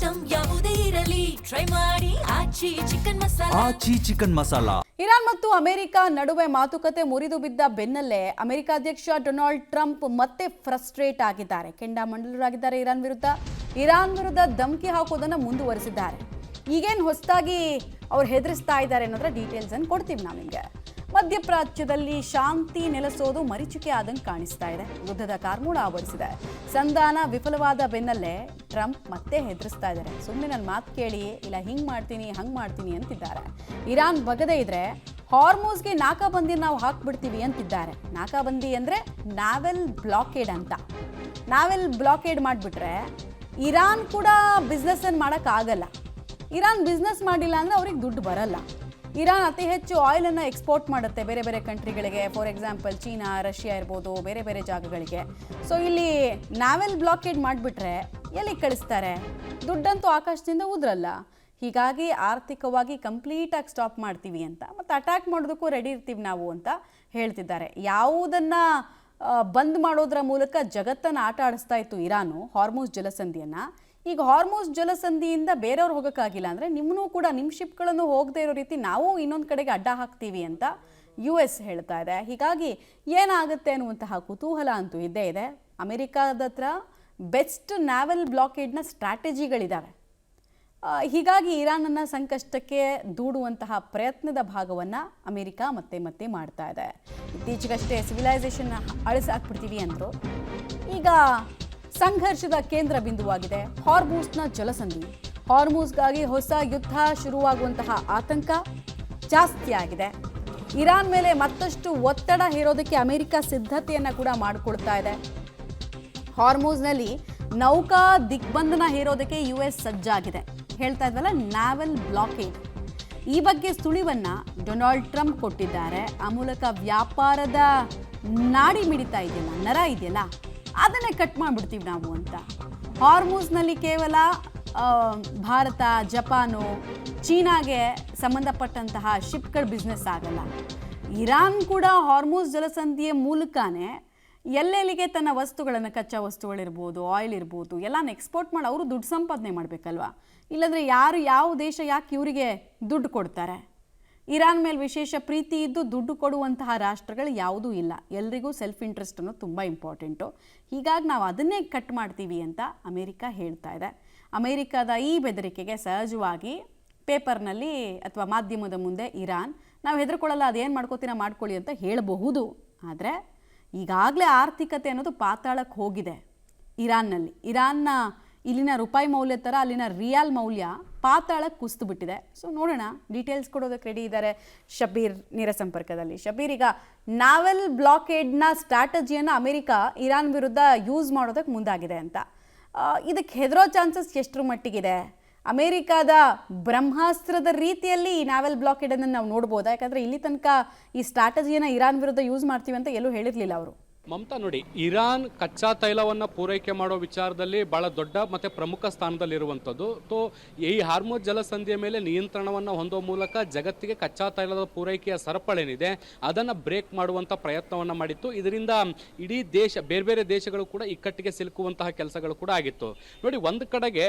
Item ಯಾವುದೇ ಇರಲಿ try ಮಾಡಿ ಆಚಿ ಚಿಕನ್ ಮಸಾಲಾ. ಇರಾನ್ ಮತ್ತು ಅಮೆರಿಕ ನಡುವೆ ಮಾತುಕತೆ ಮುರಿದು ಬಿದ್ದ ಬೆನ್ನಲ್ಲೇ ಅಮೆರಿಕ ಅಧ್ಯಕ್ಷ ಡೊನಾಲ್ಡ್ ಟ್ರಂಪ್ ಮತ್ತೆ ಫ್ರಸ್ಟ್ರೇಟ್ ಆಗಿದ್ದಾರೆ. ಕೆಂಡಾಮಂಡಲರಾಗಿದ್ದಾರೆ. ಇರಾನ್ ವಿರುದ್ಧ ಧಮಕಿ ಹಾಕೋದನ್ನು ಮುಂದುವರಿಸಿದ್ದಾರೆ. ಈಗೇನು ಹೊಸದಾಗಿ ಅವ್ರು ಹೆದರಿಸ್ತಾ ಇದ್ದಾರೆ ಅನ್ನೋದ್ರ ಡೀಟೇಲ್ಸ್ ಅನ್ನು ಕೊಡ್ತೀವಿ ನಾವು ನಿಮಗೆ. ಮಧ್ಯಪ್ರಾಚ್ಯದಲ್ಲಿ ಶಾಂತಿ ನೆಲೆಸೋದು ಮರೀಚಿಕೆ ಆದಂಗೆ ಕಾಣಿಸ್ತಾ ಇದೆ. ಯುದ್ಧದ ಕಾರ್ಮೋಡ ಆವರಿಸಿದೆ. ಸಂಧಾನ ವಿಫಲವಾದ ಬೆನ್ನಲ್ಲೇ ಟ್ರಂಪ್ ಮತ್ತೆ ಹೆದರಿಸ್ತಾ ಇದ್ದಾರೆ. ಸುಮ್ಮನೆ ನನ್ನ ಮಾತು ಕೇಳಿ, ಇಲ್ಲ ಹಿಂಗೆ ಮಾಡ್ತೀನಿ ಹಂಗೆ ಮಾಡ್ತೀನಿ ಅಂತಿದ್ದಾರೆ. ಇರಾನ್ ಬಗದೇ ಇದ್ರೆ ಹಾರ್ಮೋಸ್ಗೆ ನಾಕಾಬಂದಿ ನಾವು ಹಾಕ್ಬಿಡ್ತೀವಿ ಅಂತಿದ್ದಾರೆ. ನಾಕಾಬಂದಿ ಅಂದರೆ ನಾವೆಲ್ ಬ್ಲಾಕೇಡ್ ಅಂತ. ನಾವೆಲ್ ಬ್ಲಾಕೇಡ್ ಮಾಡಿಬಿಟ್ರೆ ಇರಾನ್ ಕೂಡ ಬಿಸ್ನೆಸ್ಸನ್ನು ಮಾಡೋಕ್ಕಾಗಲ್ಲ. ಇರಾನ್ ಬಿಸ್ನೆಸ್ ಮಾಡಿಲ್ಲ ಅಂದರೆ ಅವ್ರಿಗೆ ದುಡ್ಡು ಬರಲ್ಲ. ಇರಾನ್ ಅತಿ ಹೆಚ್ಚು ಆಯಿಲನ್ನು ಎಕ್ಸ್ಪೋರ್ಟ್ ಮಾಡುತ್ತೆ ಬೇರೆ ಬೇರೆ ಕಂಟ್ರಿಗಳಿಗೆ. ಫಾರ್ ಎಕ್ಸಾಂಪಲ್ ಚೀನಾ, ರಷ್ಯಾ ಇರ್ಬೋದು, ಬೇರೆ ಬೇರೆ ಜಾಗಗಳಿಗೆ. ಸೊ ಇಲ್ಲಿ ನಾವೆಲ್ ಬ್ಲಾಕೇಡ್ ಮಾಡಿಬಿಟ್ರೆ ಎಲ್ಲಿಗೆ ಕಳಿಸ್ತಾರೆ? ದುಡ್ಡಂತೂ ಆಕಾಶದಿಂದ ಉದ್ರಲ್ಲ. ಹೀಗಾಗಿ ಆರ್ಥಿಕವಾಗಿ ಕಂಪ್ಲೀಟಾಗಿ ಸ್ಟಾಪ್ ಮಾಡ್ತೀವಿ ಅಂತ, ಮತ್ತು ಅಟ್ಯಾಕ್ ಮಾಡೋದಕ್ಕೂ ರೆಡಿ ಇರ್ತೀವಿ ನಾವು ಅಂತ ಹೇಳ್ತಿದ್ದಾರೆ. ಯಾವುದನ್ನು ಬಂದ್ ಮಾಡೋದ್ರ ಮೂಲಕ ಜಗತ್ತನ್ನು ಆಟ ಆಡಿಸ್ತಾ ಇತ್ತು ಇರಾನು, ಹಾರ್ಮೋಸ್ ಜಲಸಂಧಿಯನ್ನು. ಈಗ ಹಾರ್ಮೋಸ್ ಜಲಸಂಧಿಯಿಂದ ಬೇರೆಯವ್ರು ಹೋಗೋಕ್ಕಾಗಿಲ್ಲ ಅಂದರೆ ನಿಮ್ಮನ್ನೂ ಕೂಡ, ನಿಮ್ಮ ಶಿಪ್ಗಳನ್ನು ಹೋಗದೇ ಇರೋ ರೀತಿ ನಾವು ಇನ್ನೊಂದು ಕಡೆಗೆ ಅಡ್ಡ ಹಾಕ್ತೀವಿ ಅಂತ US ಹೇಳ್ತಾ ಇದೆ. ಹೀಗಾಗಿ ಏನಾಗುತ್ತೆ ಅನ್ನುವಂತಹ ಕುತೂಹಲ ಅಂತೂ ಇದ್ದೇ ಇದೆ. ಅಮೆರಿಕಾದ ಹತ್ರ ಬೆಸ್ಟ್ ನಾವೆಲ್ ಬ್ಲಾಕೇಡ್ನ ಸ್ಟ್ರಾಟಜಿಗಳಿದ್ದಾವೆ. ಹೀಗಾಗಿ ಇರಾನನ್ನು ಸಂಕಷ್ಟಕ್ಕೆ ದೂಡುವಂತಹ ಪ್ರಯತ್ನದ ಭಾಗವನ್ನು ಅಮೆರಿಕ ಮತ್ತೆ ಮತ್ತೆ ಮಾಡ್ತಾ ಇದೆ. ಇತ್ತೀಚೆಗಷ್ಟೇ ಸಿವಿಲೈಸೇಷನ್ ಅಳಿಸಾಕ್ಬಿಡ್ತೀವಿ ಅಂದರು. ಈಗ ಸಂಘರ್ಷದ ಕೇಂದ್ರ ಬಿಂದುವಾಗಿದೆ ಹಾರ್ಮೂಸ್ನ ಜಲಸಂಧಿ. ಹಾರ್ಮೂಸ್ಗಾಗಿ ಹೊಸ ಯುದ್ಧ ಶುರುವಾಗುವಂತಹ ಆತಂಕ ಜಾಸ್ತಿ ಆಗಿದೆ. ಇರಾನ್ ಮೇಲೆ ಮತ್ತಷ್ಟು ಒತ್ತಡ ಹೇರೋದಕ್ಕೆ ಅಮೆರಿಕ ಸಿದ್ಧತೆಯನ್ನು ಕೂಡ ಮಾಡಿಕೊಳ್ತಾ ಇದೆ. ಹಾರ್ಮೂಸ್ನಲ್ಲಿ ನೌಕಾ ದಿಗ್ಬಂಧನ ಹೇರೋದಕ್ಕೆ US ಸಜ್ಜಾಗಿದೆ. ಹೇಳ್ತಾ ಇದ್ವಲ್ಲ ನಾವೆಲ್ ಬ್ಲಾಕೇಡ್, ಈ ಬಗ್ಗೆ ಸುಳಿವನ್ನು ಡೊನಾಲ್ಡ್ ಟ್ರಂಪ್ ಕೊಟ್ಟಿದ್ದಾರೆ. ಆ ಮೂಲಕ ವ್ಯಾಪಾರದ ನಾಡಿ ಮಿಡಿತಾ ಇದೆಯಲ್ಲ, ನರ ಇದೆಯಲ್ಲ, ಅದನ್ನೇ ಕಟ್ ಮಾಡಿಬಿಡ್ತೀವಿ ನಾವು ಅಂತ. ಹಾರ್ಮೂಸ್ನಲ್ಲಿ ಕೇವಲ ಭಾರತ, ಜಪಾನು, ಚೀನಾಗೆ ಸಂಬಂಧಪಟ್ಟಂತಹ ಶಿಪ್ಗಳ ಬಿಸ್ನೆಸ್ ಆಗಲ್ಲ. ಇರಾನ್ ಕೂಡ ಹಾರ್ಮೂಸ್ ಜಲಸಂಧಿಯ ಮೂಲಕನೇ ಎಲ್ಲೆಲ್ಲಿಗೆ ತನ್ನ ವಸ್ತುಗಳನ್ನು, ಕಚ್ಚಾ ವಸ್ತುಗಳಿರ್ಬೋದು, ಆಯಿಲ್ ಇರ್ಬೋದು, ಎಲ್ಲಾನು ಎಕ್ಸ್ಪೋರ್ಟ್ ಮಾಡಿ ಅವರು ದುಡ್ಡು ಸಂಪಾದನೆ ಮಾಡಬೇಕಲ್ವ. ಇಲ್ಲಾಂದರೆ ಯಾವ ದೇಶ ಯಾಕೆ ಇವರಿಗೆ ದುಡ್ಡು ಕೊಡ್ತಾರೆ? ಇರಾನ್ ಮೇಲೆ ವಿಶೇಷ ಪ್ರೀತಿ ಇದ್ದು ದುಡ್ಡು ಕೊಡುವಂತಹ ರಾಷ್ಟ್ರಗಳು ಯಾವುದೂ ಇಲ್ಲ. ಎಲ್ರಿಗೂ ಸೆಲ್ಫ್ ಇಂಟ್ರೆಸ್ಟ್ ಅನ್ನೋದು ತುಂಬ ಇಂಪಾರ್ಟೆಂಟು. ಹೀಗಾಗಿ ನಾವು ಅದನ್ನೇ ಕಟ್ ಮಾಡ್ತೀವಿ ಅಂತ ಅಮೆರಿಕ ಹೇಳ್ತಾ ಇದೆ. ಅಮೆರಿಕದ ಈ ಬೆದರಿಕೆಗೆ ಸಹಜವಾಗಿ ಪೇಪರ್ನಲ್ಲಿ ಅಥವಾ ಮಾಧ್ಯಮದ ಮುಂದೆ ಇರಾನ್ ನಾವು ಹೆದರ್ಕೊಳ್ಳಲ್ಲ, ಅದೇನು ಮಾಡ್ಕೋತೀರ ಮಾಡ್ಕೊಳ್ಳಿ ಅಂತ ಹೇಳಬಹುದು. ಆದರೆ ಈಗಾಗಲೇ ಆರ್ಥಿಕತೆ ಅನ್ನೋದು ಪಾತಾಳಕ್ಕೆ ಹೋಗಿದೆ ಇರಾನ್ನಲ್ಲಿ. ಇಲ್ಲಿನ ರೂಪಾಯಿ ಮೌಲ್ಯ ಥರ ಅಲ್ಲಿನ ರಿಯಾಲ್ ಮೌಲ್ಯ ಪಾತಾಳಕ್ಕೆ ಕುಸಿದು ಬಿಟ್ಟಿದೆ. ಸೊ ನೋಡೋಣ, ಡೀಟೇಲ್ಸ್ ಕೊಡೋದಕ್ಕೆ ರೆಡಿ ಇದ್ದಾರೆ ಶಬೀರ್ ನೇರ ಸಂಪರ್ಕದಲ್ಲಿ. ಶಬೀರ್, ಈಗ ನಾವೆಲ್ ಬ್ಲಾಕೇಡ್ನ ಸ್ಟ್ರಾಟಜಿಯನ್ನು ಅಮೆರಿಕ ಇರಾನ್ ವಿರುದ್ಧ ಯೂಸ್ ಮಾಡೋದಕ್ಕೆ ಮುಂದಾಗಿದೆ ಅಂತ, ಇದಕ್ಕೆ ಹೆದರೋ ಚಾನ್ಸಸ್ ಎಷ್ಟರ ಮಟ್ಟಿಗಿದೆ? ಅಮೆರಿಕಾದ ಬ್ರಹ್ಮಾಸ್ತ್ರದ ರೀತಿಯಲ್ಲಿ ಈ ನಾವೆಲ್ ಬ್ಲಾಕೇಡನ್ನು ನಾವು ನೋಡ್ಬೋದಾ? ಯಾಕಂದರೆ ಇಲ್ಲಿ ತನಕ ಈ ಸ್ಟ್ರಾಟಜಿಯನ್ನು ಇರಾನ್ ವಿರುದ್ಧ ಯೂಸ್ ಮಾಡ್ತೀವಿ ಅಂತ ಎಲ್ಲೂ ಹೇಳಿರಲಿಲ್ಲ ಅವರು. ಮಮತಾ, ನೋಡಿ, ಇರಾನ್ ಕಚ್ಚಾ ತೈಲವನ್ನು ಪೂರೈಕೆ ಮಾಡೋ ವಿಚಾರದಲ್ಲಿ ಬಹಳ ದೊಡ್ಡ ಮತ್ತು ಪ್ರಮುಖ ಸ್ಥಾನದಲ್ಲಿರುವಂಥದ್ದು. ಈ ಹಾರ್ಮೋಸ್ ಜಲಸಂಧಿಯ ಮೇಲೆ ನಿಯಂತ್ರಣವನ್ನು ಹೊಂದುವ ಮೂಲಕ ಜಗತ್ತಿಗೆ ಕಚ್ಚಾ ತೈಲದ ಪೂರೈಕೆಯ ಸರಪಳಿನಿದೆ ಅದನ್ನು ಬ್ರೇಕ್ ಮಾಡುವಂಥ ಪ್ರಯತ್ನವನ್ನು ಮಾಡಿತ್ತು. ಇದರಿಂದ ಇಡೀ ಬೇರೆ ಬೇರೆ ದೇಶಗಳು ಕೂಡ ಇಕ್ಕಟ್ಟಿಗೆ ಸಿಲುಕುವಂತಹ ಕೆಲಸಗಳು ಕೂಡ ಆಗಿತ್ತು. ನೋಡಿ, ಒಂದು ಕಡೆಗೆ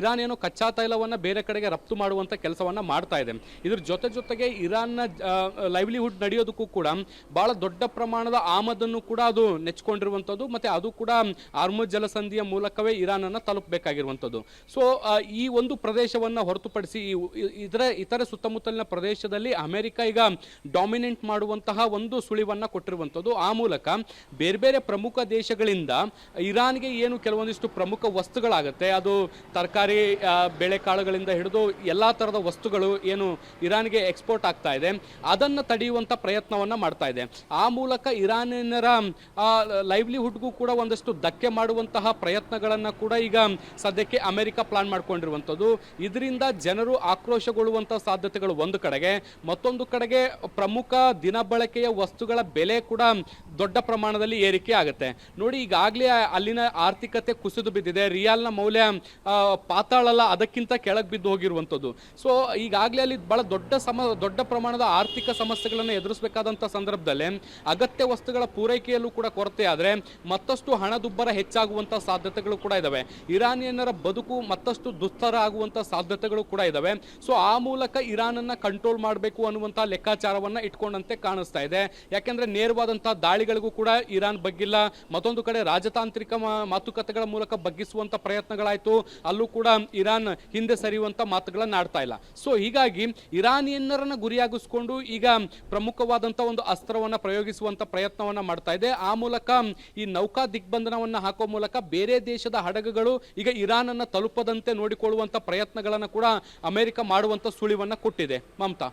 ಇರಾನ್ ಏನು ಕಚ್ಚಾ ತೈಲವನ್ನು ಬೇರೆ ಕಡೆಗೆ ರಫ್ತು ಮಾಡುವಂಥ ಕೆಲಸವನ್ನು ಮಾಡ್ತಾ ಇದೆ. ಇದ್ರ ಜೊತೆಗೆ ಇರಾನ್ನ ಲೈವ್ಲಿಹುಡ್ ನಡೆಯೋದಕ್ಕೂ ಕೂಡ ಬಹಳ ದೊಡ್ಡ ಪ್ರಮಾಣದ ಆಮದನ್ನು ಕೂಡ ಅದು ನೆಚ್ಕೊಂಡಿರುವಂಥದ್ದು, ಮತ್ತು ಅದು ಕೂಡ ಹಾರ್ಮುಜ್ ಜಲಸಂಧಿಯ ಮೂಲಕವೇ ಇರಾನ್ ಅನ್ನು ತಲುಪಬೇಕಾಗಿರುವಂಥದ್ದು. ಸೊ ಈ ಒಂದು ಪ್ರದೇಶವನ್ನು ಹೊರತುಪಡಿಸಿ ಇತರೆ ಸುತ್ತಮುತ್ತಲಿನ ಪ್ರದೇಶದಲ್ಲಿ ಅಮೆರಿಕ ಈಗ ಡಾಮಿನೆಂಟ್ ಮಾಡುವಂತಹ ಒಂದು ಸುಳಿವನ್ನು ಕೊಟ್ಟಿರುವಂಥದ್ದು. ಆ ಮೂಲಕ ಬೇರೆ ಬೇರೆ ಪ್ರಮುಖ ದೇಶಗಳಿಂದ ಇರಾನ್ಗೆ ಏನು ಕೆಲವೊಂದಿಷ್ಟು ಪ್ರಮುಖ ವಸ್ತುಗಳಾಗುತ್ತೆ, ಅದು ತರಕಾರಿ, ಬೇಳೆಕಾಳುಗಳಿಂದ ಹಿಡಿದು ಎಲ್ಲ ಥರದ ವಸ್ತುಗಳು ಏನು ಇರಾನ್ಗೆ ಎಕ್ಸ್ಪೋರ್ಟ್ ಆಗ್ತಾ ಇದೆ, ಅದನ್ನು ತಡೆಯುವಂಥ ಪ್ರಯತ್ನವನ್ನು ಮಾಡ್ತಾ ಇದೆ. ಆ ಮೂಲಕ ಇರಾನಿಯನ್ನರ ಲೈವ್ಲಿಹುಡ್ಗೂ ಕೂಡ ಒಂದಷ್ಟು ಧಕ್ಕೆ ಮಾಡುವಂತಹ ಪ್ರಯತ್ನಗಳನ್ನು ಕೂಡ ಈಗ ಸದ್ಯಕ್ಕೆ ಅಮೆರಿಕ ಪ್ಲಾನ್ ಮಾಡ್ಕೊಂಡಿರುವಂಥದ್ದು. ಇದರಿಂದ ಜನರು ಆಕ್ರೋಶಗೊಳ್ಳುವಂತಹ ಸಾಧ್ಯತೆಗಳು ಒಂದು ಕಡೆಗೆ, ಮತ್ತೊಂದು ಕಡೆಗೆ ಪ್ರಮುಖ ದಿನಬಳಕೆಯ ವಸ್ತುಗಳ ಬೆಲೆ ಕೂಡ ದೊಡ್ಡ ಪ್ರಮಾಣದಲ್ಲಿ ಏರಿಕೆ ಆಗುತ್ತೆ. ನೋಡಿ, ಈಗಾಗಲೇ ಅಲ್ಲಿನ ಆರ್ಥಿಕತೆ ಕುಸಿದು ಬಿದ್ದಿದೆ. ರಿಯಾಲ್ನ ಮೌಲ್ಯ ಪಾತಾಳಲ್ಲ, ಅದಕ್ಕಿಂತ ಕೆಳಗೆ ಬಿದ್ದು ಹೋಗಿರುವಂಥದ್ದು. ಸೊ ಈಗಾಗಲೇ ಅಲ್ಲಿ ಬಹಳ ದೊಡ್ಡ ಪ್ರಮಾಣದ ಆರ್ಥಿಕ ಸಮಸ್ಯೆಗಳನ್ನು ಎದುರಿಸಬೇಕಾದಂಥ ಸಂದರ್ಭದಲ್ಲಿ ಅಗತ್ಯ ವಸ್ತುಗಳ ಪೂರೈಕೆಯಲ್ಲಿ ಬೆಲೆಯಲ್ಲೂ ಕೂಡ ಕೊರತೆ ಆದರೆ ಮತ್ತಷ್ಟು ಹಣದುಬ್ಬರ ಹೆಚ್ಚಾಗುವಂಥ ಸಾಧ್ಯತೆಗಳು ಕೂಡ ಇದ್ದಾವೆ. ಇರಾನಿಯನ್ನರ ಬದುಕು ಮತ್ತಷ್ಟು ದುಸ್ತರ ಆಗುವಂಥ ಸಾಧ್ಯತೆಗಳು ಕೂಡ ಇದ್ದಾವೆ. ಸೊ ಆ ಮೂಲಕ ಇರಾನನ್ನು ಕಂಟ್ರೋಲ್ ಮಾಡಬೇಕು ಅನ್ನುವಂಥ ಲೆಕ್ಕಾಚಾರವನ್ನು ಇಟ್ಕೊಂಡಂತೆ ಕಾಣಿಸ್ತಾ ಇದೆ. ಯಾಕೆಂದರೆ ನೇರವಾದಂಥ ದಾಳಿಗಳಿಗೂ ಕೂಡ ಇರಾನ್ ಬಗ್ಗಿಲ್ಲ. ಮತ್ತೊಂದು ಕಡೆ ರಾಜತಾಂತ್ರಿಕ ಮಾತುಕತೆಗಳ ಮೂಲಕ ಬಗ್ಗಿಸುವಂಥ ಪ್ರಯತ್ನಗಳಾಯಿತು, ಅಲ್ಲೂ ಕೂಡ ಇರಾನ್ ಹಿಂದೆ ಸರಿಯುವಂಥ ಮಾತುಗಳನ್ನು ಆಡ್ತಾ ಇಲ್ಲ. ಸೊ ಹೀಗಾಗಿ ಇರಾನಿಯನ್ನರನ್ನು ಗುರಿಯಾಗಿಸ್ಕೊಂಡು ಈಗ ಪ್ರಮುಖವಾದಂಥ ಒಂದು ಅಸ್ತ್ರವನ್ನು ಪ್ರಯೋಗಿಸುವಂಥ ಪ್ರಯತ್ನವನ್ನು ಮಾಡ್ತಾ ಇದೆ. ಆ ಮೂಲಕ ಈ ನೌಕಾ ದಿಗ್ಬಂಧನವನ್ನು ಹಾಕುವ ಮೂಲಕ ಬೇರೆ ದೇಶದ ಹಡಗುಗಳು ಈಗ ಇರಾನ್ ಅನ್ನು ತಲುಪದಂತೆ ನೋಡಿಕೊಳ್ಳುವಂಥ ಪ್ರಯತ್ನಗಳನ್ನು ಕೂಡ ಅಮೆರಿಕ ಮಾಡುವಂಥ ಸುಳಿವನ್ನು ಕೊಟ್ಟಿದೆ. ಮಮತಾ.